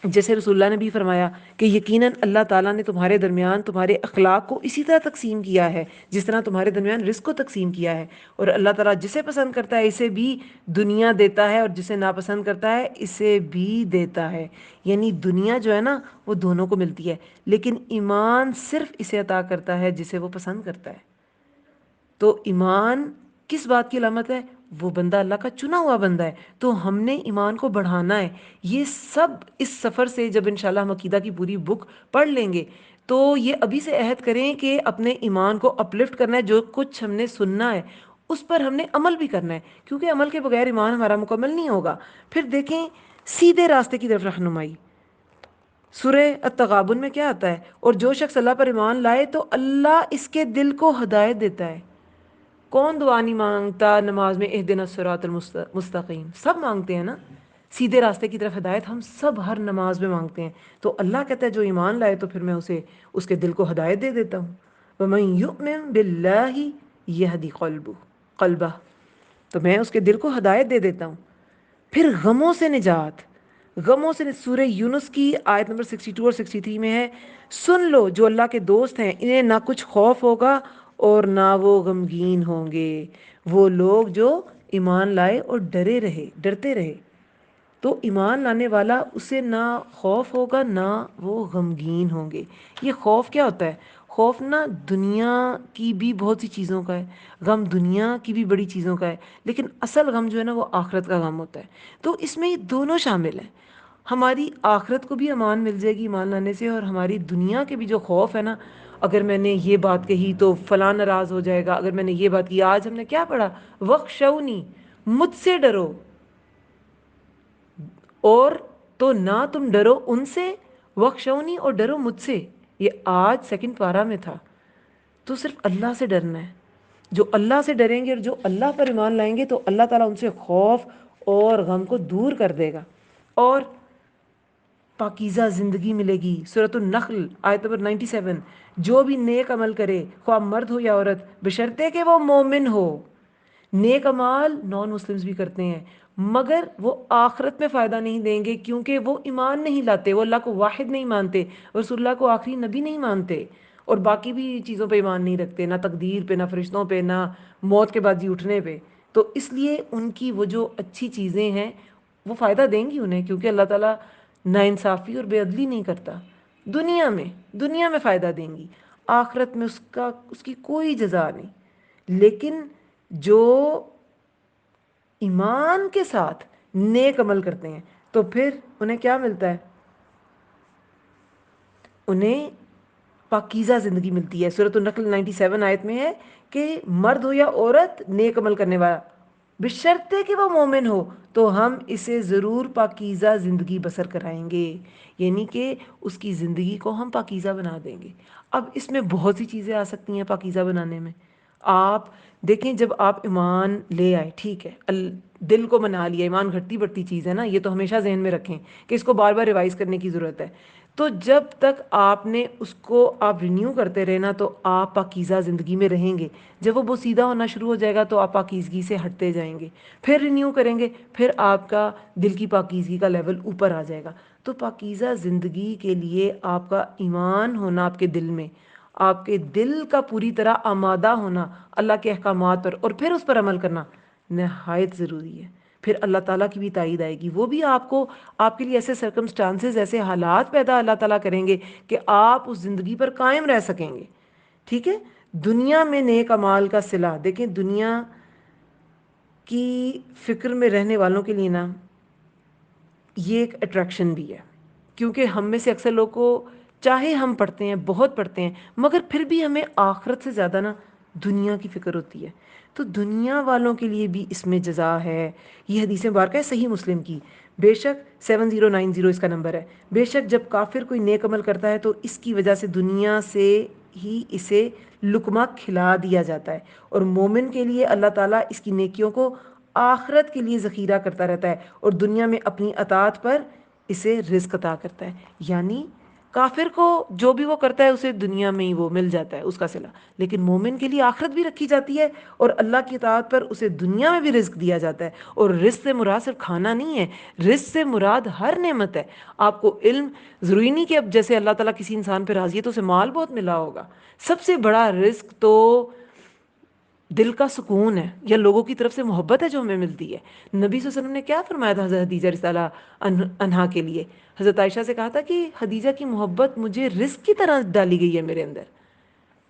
جیسے رسول اللہ نے بھی فرمایا کہ یقیناً اللہ تعالیٰ نے تمہارے درمیان تمہارے اخلاق کو اسی طرح تقسیم کیا ہے جس طرح تمہارے درمیان رزق کو تقسیم کیا ہے. اور اللہ تعالیٰ جسے پسند کرتا ہے اسے بھی دنیا دیتا ہے، اور جسے ناپسند کرتا ہے اسے بھی دیتا ہے. یعنی دنیا جو ہے نا وہ دونوں کو ملتی ہے، لیکن ایمان صرف اسے عطا کرتا ہے جسے وہ پسند کرتا ہے. تو ایمان کس بات کی علامت ہے؟ وہ بندہ اللہ کا چنا ہوا بندہ ہے. تو ہم نے ایمان کو بڑھانا ہے. یہ سب اس سفر سے جب انشاءاللہ ہم عقیدہ کی پوری بک پڑھ لیں گے تو یہ ابھی سے عہد کریں کہ اپنے ایمان کو اپلفٹ کرنا ہے. جو کچھ ہم نے سننا ہے اس پر ہم نے عمل بھی کرنا ہے، کیونکہ عمل کے بغیر ایمان ہمارا مکمل نہیں ہوگا. پھر دیکھیں سیدھے راستے کی طرف رہنمائی. سورہ التغابن میں کیا آتا ہے؟ اور جو شخص اللہ پر ایمان لائے تو اللہ اس کے دل کو ہدایت دیتا ہے. کون دعا نہیں مانگتا نماز میں اہدنا الصراط المستقیم؟ سب مانگتے ہیں نا سیدھے راستے کی طرف ہدایت. ہم سب ہر نماز میں مانگتے ہیں. تو اللہ کہتا ہے جو ایمان لائے تو پھر میں اسے اس کے دل کو ہدایت دے دیتا ہوں. وَمَن يُؤْمِن بِاللَّهِ يَهْدِ قَلْبَهُ، تو میں اس کے دل کو ہدایت دے دیتا ہوں. پھر غموں سے نجات. غموں سے سورہ یونس کی آیت نمبر 62 اور 63 میں ہے، سن لو جو اللہ کے دوست ہیں انہیں نہ کچھ خوف ہوگا اور نہ وہ غمگین ہوں گے. وہ لوگ جو ایمان لائے اور ڈرتے رہے. تو ایمان لانے والا اسے نہ خوف ہوگا نہ وہ غمگین ہوں گے. یہ خوف کیا ہوتا ہے؟ خوف نا دنیا کی بھی بہت سی چیزوں کا ہے، غم دنیا کی بھی بڑی چیزوں کا ہے، لیکن اصل غم جو ہے نا وہ آخرت کا غم ہوتا ہے. تو اس میں یہ دونوں شامل ہیں. ہماری آخرت کو بھی امان مل جائے گی ایمان لانے سے، اور ہماری دنیا کے بھی جو خوف ہے نا اگر میں نے یہ بات کہی تو فلاں ناراض ہو جائے گا، اگر میں نے یہ بات کی. آج ہم نے کیا پڑھا؟ وخشونی، مجھ سے ڈرو. اور تو نہ تم ڈرو ان سے، وخشونی اور ڈرو مجھ سے. یہ آج سیکنڈ پارہ میں تھا. تو صرف اللہ سے ڈرنا ہے. جو اللہ سے ڈریں گے اور جو اللہ پر ایمان لائیں گے تو اللہ تعالیٰ ان سے خوف اور غم کو دور کر دے گا، اور پاکیزہ زندگی ملے گی. سورۃ النحل آیت نمبر 97. جو بھی نیک عمل کرے، خواہ مرد ہو یا عورت، بشرطے کہ وہ مومن ہو. نیک عمال نان مسلمز بھی کرتے ہیں، مگر وہ آخرت میں فائدہ نہیں دیں گے، کیونکہ وہ ایمان نہیں لاتے، وہ اللہ کو واحد نہیں مانتے، رسول اللہ کو آخری نبی نہیں مانتے، اور باقی بھی چیزوں پہ ایمان نہیں رکھتے، نہ تقدیر پہ، نہ فرشتوں پہ، نہ موت کے بعد جی اٹھنے پہ. تو اس لیے ان کی وہ جو اچھی چیزیں ہیں وہ فائدہ دیں گی انہیں، کیونکہ اللہ تعالیٰ ناانصافی اور بے عدلی نہیں کرتا. دنیا میں فائدہ دیں گی، آخرت میں اس کی کوئی جزا نہیں. لیکن جو ایمان کے ساتھ نیک عمل کرتے ہیں تو پھر انہیں کیا ملتا ہے؟ انہیں پاکیزہ زندگی ملتی ہے. سورۃ النحل 97 آیت میں ہے کہ مرد ہو یا عورت نیک عمل کرنے والا، بشرطے کہ وہ مومن ہو، تو ہم اسے ضرور پاکیزہ زندگی بسر کرائیں گے. یعنی کہ اس کی زندگی کو ہم پاکیزہ بنا دیں گے. اب اس میں بہت سی چیزیں آ سکتی ہیں پاکیزہ بنانے میں. آپ دیکھیں، جب آپ ایمان لے آئے، ٹھیک ہے، دل کو بنا لیا. ایمان گھٹتی بڑھتی چیز ہے نا، یہ تو ہمیشہ ذہن میں رکھیں کہ اس کو بار بار ریوائز کرنے کی ضرورت ہے. تو جب تک آپ نے اس کو آپ رینیو کرتے رہنا تو آپ پاکیزہ زندگی میں رہیں گے. جب وہ بوسیدہ ہونا شروع ہو جائے گا تو آپ پاکیزگی سے ہٹتے جائیں گے، پھر رینیو کریں گے، پھر آپ کا دل کی پاکیزگی کا لیول اوپر آ جائے گا. تو پاکیزہ زندگی کے لیے آپ کا ایمان ہونا آپ کے دل میں، آپ کے دل کا پوری طرح آمادہ ہونا اللہ کے احکامات پر، اور پھر اس پر عمل کرنا نہایت ضروری ہے. پھر اللہ تعالیٰ کی بھی تائید آئے گی. وہ بھی آپ کو، آپ کے لیے ایسے سرکمسٹانسز، ایسے حالات پیدا اللہ تعالیٰ کریں گے کہ آپ اس زندگی پر قائم رہ سکیں گے. ٹھیک ہے. دنیا میں نیک اعمال کا صلہ، دیکھیں دنیا کی فکر میں رہنے والوں کے لیے نا یہ ایک اٹریکشن بھی ہے، کیونکہ ہم میں سے اکثر لوگ کو، چاہے ہم پڑھتے ہیں، بہت پڑھتے ہیں، مگر پھر بھی ہمیں آخرت سے زیادہ نا دنیا کی فکر ہوتی ہے. تو دنیا والوں کے لیے بھی اس میں جزا ہے. یہ حدیث مبارکہ ہے صحیح مسلم کی. بے شک 7090 اس کا نمبر ہے. بے شک جب کافر کوئی نیک عمل کرتا ہے تو اس کی وجہ سے دنیا سے ہی اسے لقمہ کھلا دیا جاتا ہے، اور مومن کے لیے اللہ تعالیٰ اس کی نیکیوں کو آخرت کے لیے ذخیرہ کرتا رہتا ہے، اور دنیا میں اپنی اطاعت پر اسے رزق عطا کرتا ہے. یعنی کافر کو جو بھی وہ کرتا ہے اسے دنیا میں ہی وہ مل جاتا ہے اس کا صلہ، لیکن مومن کے لیے آخرت بھی رکھی جاتی ہے، اور اللہ کی اطاعت پر اسے دنیا میں بھی رزق دیا جاتا ہے. اور رزق سے مراد صرف کھانا نہیں ہے، رزق سے مراد ہر نعمت ہے. آپ کو علم ضروری نہیں کہ اب جیسے اللہ تعالیٰ کسی انسان پہ راضی ہے تو اسے مال بہت ملا ہوگا. سب سے بڑا رزق تو دل کا سکون ہے، یا لوگوں کی طرف سے محبت ہے جو ہمیں ملتی ہے. نبی صلی اللہ علیہ وسلم نے کیا فرمایا تھا حضرت حدیجہ رضی اللہ عنہا کے لیے؟ حضرت عائشہ سے کہا تھا کہ حدیجہ کی محبت مجھے رزق کی طرح ڈالی گئی ہے میرے اندر.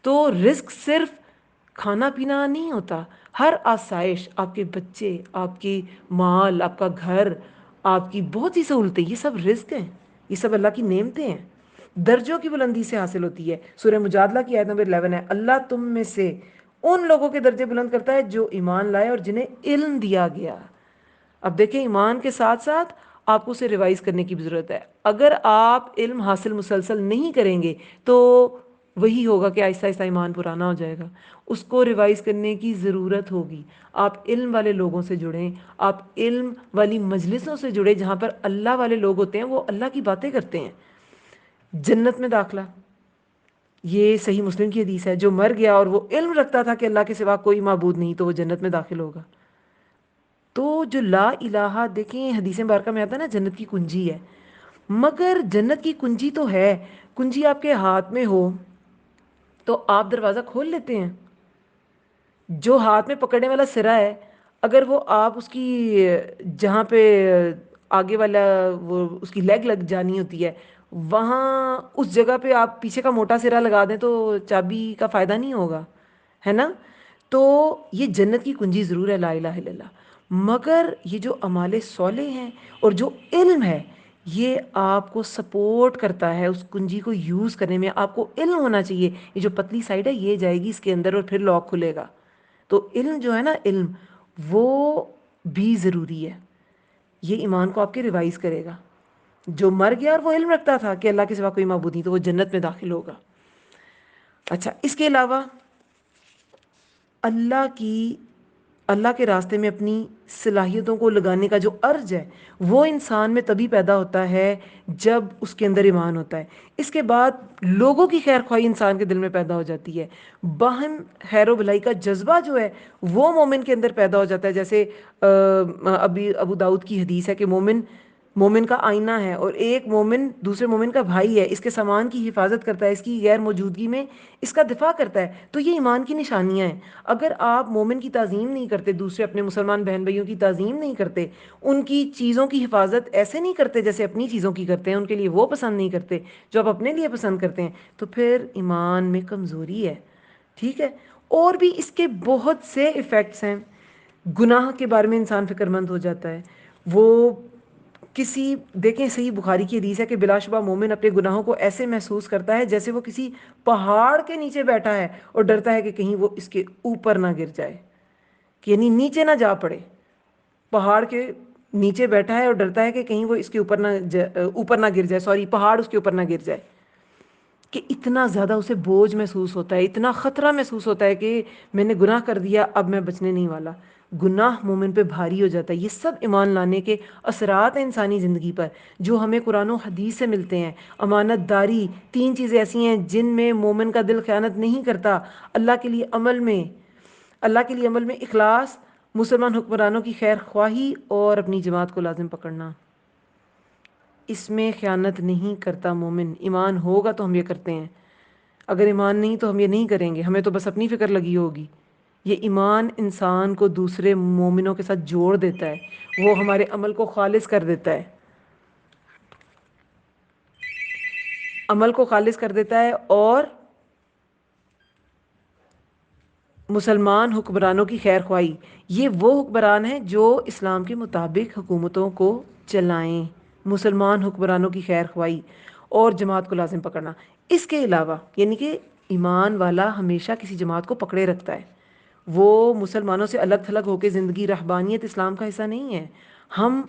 تو رزق صرف کھانا پینا نہیں ہوتا، ہر آسائش، آپ کے بچے، آپ کی مال، آپ کا گھر، آپ کی بہت سی سہولتیں، یہ سب رزق ہیں، یہ سب اللہ کی نعمتیں ہیں. درجوں کی بلندی سے حاصل ہوتی ہے. سورہ مجادلہ کی آیت نمبر 11 ہے، اللہ تم میں سے ان لوگوں کے درجے بلند کرتا ہے جو ایمان لائے اور جنہیں علم دیا گیا. اب دیکھیں، ایمان کے ساتھ ساتھ آپ کو اسے ریوائز کرنے کی بھی ضرورت ہے. اگر آپ علم حاصل مسلسل نہیں کریں گے تو وہی ہوگا کہ آہستہ آہستہ ایمان پرانا ہو جائے گا. اس کو ریوائز کرنے کی ضرورت ہوگی. آپ علم والے لوگوں سے جڑیں، آپ علم والی مجلسوں سے جڑیں جہاں پر اللہ والے لوگ ہوتے ہیں، وہ اللہ کی باتیں کرتے ہیں. جنت میں داخلہ، یہ صحیح مسلم کی حدیث ہے. جو مر گیا اور وہ علم رکھتا تھا کہ اللہ کے سوا کوئی معبود نہیں تو وہ جنت میں داخل ہوگا. تو جو لا الہ، دیکھیں حدیث مبارکہ میں آتا ہے نا جنت کی کنجی ہے، مگر جنت کی کنجی تو ہے، کنجی آپ کے ہاتھ میں ہو تو آپ دروازہ کھول لیتے ہیں. جو ہاتھ میں پکڑنے والا سرا ہے، اگر وہ آپ اس کی جہاں پہ آگے والا وہ اس کی لیگ لگ جانی ہوتی ہے، وہاں اس جگہ پہ آپ پیچھے کا موٹا سرا لگا دیں تو چابی کا فائدہ نہیں ہوگا، ہے نا. تو یہ جنت کی کنجی ضرور ہے لا الہ الا اللہ. مگر یہ جو اعمال صالح ہیں اور جو علم ہے، یہ آپ کو سپورٹ کرتا ہے اس کنجی کو یوز کرنے میں. آپ کو علم ہونا چاہیے یہ جو پتلی سائڈ ہے یہ جائے گی اس کے اندر اور پھر لاک کھلے گا. تو علم جو ہے نا علم وہ بھی ضروری ہے. یہ ایمان کو آپ کے ریوائز کرے گا. جو مر گیا اور وہ علم رکھتا تھا کہ اللہ کے سوا کوئی معبود نہیں تو وہ جنت میں داخل ہوگا. اچھا اس کے علاوہ اللہ کے راستے میں اپنی صلاحیتوں کو لگانے کا جو عرض ہے وہ انسان میں تبھی پیدا ہوتا ہے جب اس کے اندر ایمان ہوتا ہے. اس کے بعد لوگوں کی خیر خواہی انسان کے دل میں پیدا ہو جاتی ہے. باہم خیر و بھلائی کا جذبہ جو ہے وہ مومن کے اندر پیدا ہو جاتا ہے. جیسے ابھی ابو داؤد کی حدیث ہے کہ مومن کا آئینہ ہے اور ایک مومن دوسرے مومن کا بھائی ہے. اس کے سامان کی حفاظت کرتا ہے, اس کی غیر موجودگی میں اس کا دفاع کرتا ہے. تو یہ ایمان کی نشانیاں ہیں. اگر آپ مومن کی تعظیم نہیں کرتے, دوسرے اپنے مسلمان بہن بھائیوں کی تعظیم نہیں کرتے, ان کی چیزوں کی حفاظت ایسے نہیں کرتے جیسے اپنی چیزوں کی کرتے ہیں, ان کے لیے وہ پسند نہیں کرتے جو آپ اپنے لیے پسند کرتے ہیں, تو پھر ایمان میں کمزوری ہے. ٹھیک ہے. اور بھی اس کے بہت سے ایفیکٹس ہیں. گناہ کے بارے میں انسان فکر مند ہو جاتا ہے. وہ دیکھیں صحیح بخاری کی حدیث ہے کہ بلا شبہ مومن اپنے گناہوں کو ایسے محسوس کرتا ہے جیسے وہ کسی پہاڑ کے نیچے بیٹھا ہے اور ڈرتا ہے کہ کہیں وہ اس کے اوپر نہ گر جائے, کہ یعنی نیچے نہ جا پڑے. پہاڑ کے نیچے بیٹھا ہے اور ڈرتا ہے کہ کہیں وہ اس کے اوپر نہ گر جائے, پہاڑ اس کے اوپر نہ گر جائے. کہ اتنا زیادہ اسے بوجھ محسوس ہوتا ہے, اتنا خطرہ محسوس ہوتا ہے کہ میں نے گناہ کر دیا, اب میں بچنے نہیں والا. گناہ مومن پہ بھاری ہو جاتا ہے. یہ سب ایمان لانے کے اثرات ہیں انسانی زندگی پر جو ہمیں قرآن و حدیث سے ملتے ہیں. امانت داری 3 چیزیں ایسی ہیں جن میں مومن کا دل خیانت نہیں کرتا. اللہ کے لیے عمل میں اخلاص, مسلمان حکمرانوں کی خیر خواہی اور اپنی جماعت کو لازم پکڑنا. اس میں خیانت نہیں کرتا مومن. ایمان ہوگا تو ہم یہ کرتے ہیں, اگر ایمان نہیں تو ہم یہ نہیں کریں گے. ہمیں تو بس اپنی فکر لگی ہوگی. یہ ایمان انسان کو دوسرے مومنوں کے ساتھ جوڑ دیتا ہے, وہ ہمارے عمل کو خالص کر دیتا ہے, اور مسلمان حکمرانوں کی خیر خواہی, یہ وہ حکمران ہیں جو اسلام کے مطابق حکومتوں کو چلائیں. مسلمان حکمرانوں کی خیر خواہی اور جماعت کو لازم پکڑنا. اس کے علاوہ یعنی کہ ایمان والا ہمیشہ کسی جماعت کو پکڑے رکھتا ہے. وہ مسلمانوں سے الگ تھلگ ہو کے زندگی, رہبانیت اسلام کا حصہ نہیں ہے. ہم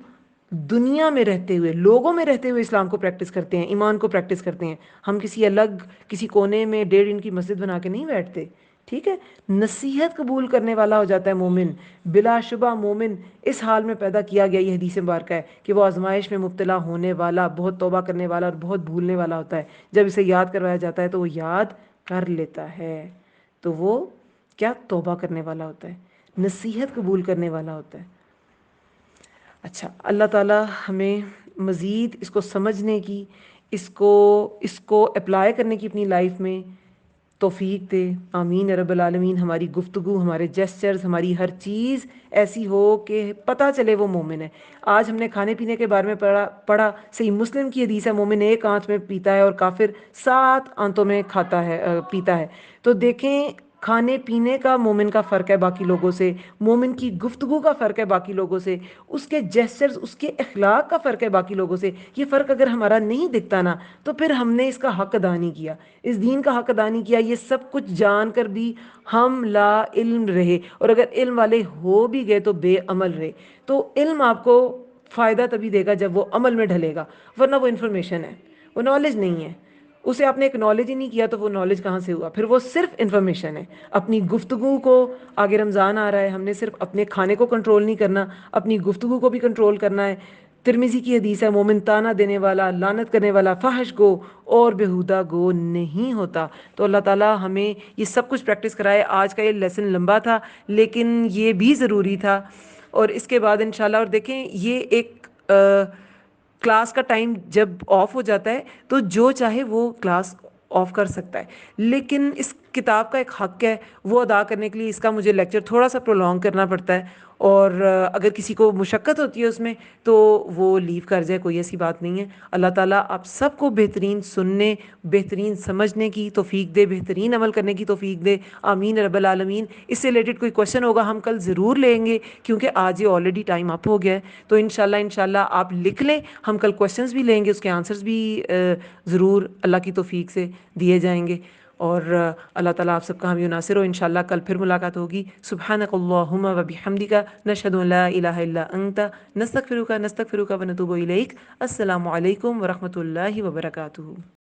دنیا میں رہتے ہوئے, لوگوں میں رہتے ہوئے اسلام کو پریکٹس کرتے ہیں, ایمان کو پریکٹس کرتے ہیں. ہم کسی کونے میں 1.5 انچ کی مسجد بنا کے نہیں بیٹھتے. ٹھیک ہے. نصیحت قبول کرنے والا ہو جاتا ہے مومن. بلا شبہ مومن اس حال میں پیدا کیا گیا, یہ حدیث مبارکہ ہے کہ وہ آزمائش میں مبتلا ہونے والا, بہت توبہ کرنے والا اور بہت بھولنے والا ہوتا ہے. جب اسے یاد کروایا جاتا ہے تو وہ یاد کر لیتا ہے. تو وہ کیا توبہ کرنے والا ہوتا ہے, نصیحت قبول کرنے والا ہوتا ہے. اچھا, اللہ تعالی ہمیں مزید اس کو سمجھنے کی, اس کو اپلائی کرنے کی اپنی لائف میں توفیق دے. آمین رب العالمین. ہماری گفتگو, ہمارے جیسچرز, ہماری ہر چیز ایسی ہو کہ پتہ چلے وہ مومن ہے. آج ہم نے کھانے پینے کے بارے میں پڑھا. صحیح مسلم کی حدیث ہے مومن 1 آنت میں پیتا ہے اور کافر 7 آنتوں میں پیتا ہے. تو دیکھیں کھانے پینے کا مومن کا فرق ہے باقی لوگوں سے, مومن کی گفتگو کا فرق ہے باقی لوگوں سے, اس کے جیسچرز, اس کے اخلاق کا فرق ہے باقی لوگوں سے. یہ فرق اگر ہمارا نہیں دکھتا نا تو پھر ہم نے اس کا حق ادا نہیں کیا, اس دین کا حق ادا نہیں کیا. یہ سب کچھ جان کر بھی ہم لا علم رہے, اور اگر علم والے ہو بھی گئے تو بے عمل رہے. تو علم آپ کو فائدہ تبھی دے گا جب وہ عمل میں ڈھلے گا, ورنہ وہ انفارمیشن ہے, وہ نالج نہیں ہے. اسے آپ نے اکنالج ہی نہیں کیا تو وہ نالج کہاں سے ہوا, پھر وہ صرف انفارمیشن ہے. اپنی گفتگو کو, آگے رمضان آ رہا ہے, ہم نے صرف اپنے کھانے کو کنٹرول نہیں کرنا, اپنی گفتگو کو بھی کنٹرول کرنا ہے. ترمذی کی حدیث ہے مومن تانا دینے والا, لعنت کرنے والا, فحش گو اور بیہودہ گو نہیں ہوتا. تو اللہ تعالی ہمیں یہ سب کچھ پریکٹس کرائے. آج کا یہ لیسن لمبا تھا لیکن یہ بھی ضروری تھا. اور اس کے بعد انشاءاللہ, اور دیکھیں یہ ایک کلاس کا ٹائم جب آف ہو جاتا ہے تو جو چاہے وہ کلاس آف کر سکتا ہے, لیکن اس کتاب کا ایک حق ہے وہ ادا کرنے کے لیے اس کا مجھے لیکچر تھوڑا سا پرولونگ کرنا پڑتا ہے، اور اگر کسی کو مشقت ہوتی ہے اس میں تو وہ لیو کر جائے، کوئی ایسی بات نہیں ہے۔ اللہ تعالیٰ آپ سب کو بہترین سننے، بہترین سمجھنے کی توفیق دے، بہترین عمل کرنے کی توفیق دے، آمین رب العالمین۔ اس سے ریلیٹڈ کوئی کویشچن ہوگا ہم کل ضرور لیں گے، کیونکہ آج یہ آلریڈی ٹائم اپ ہو گیا ہے، تو انشاءاللہ آپ لکھ لیں، ہم کل کویشچنز بھی لیں گے، اس کے آنسرز بھی ضرور اللہ کی توفیق سے دیے جائیں گے، اور اللہ تعالیٰ آپ سب کا حامی و ناصر ہو۔ انشاءاللہ کل پھر ملاقات ہوگی۔ سبحانک اللہم و بحمدک، نشہد ان لا الہ الا انت، نستغفرک ونتوب الیک۔ السلام علیکم ورحمۃ اللہ وبرکاتہ۔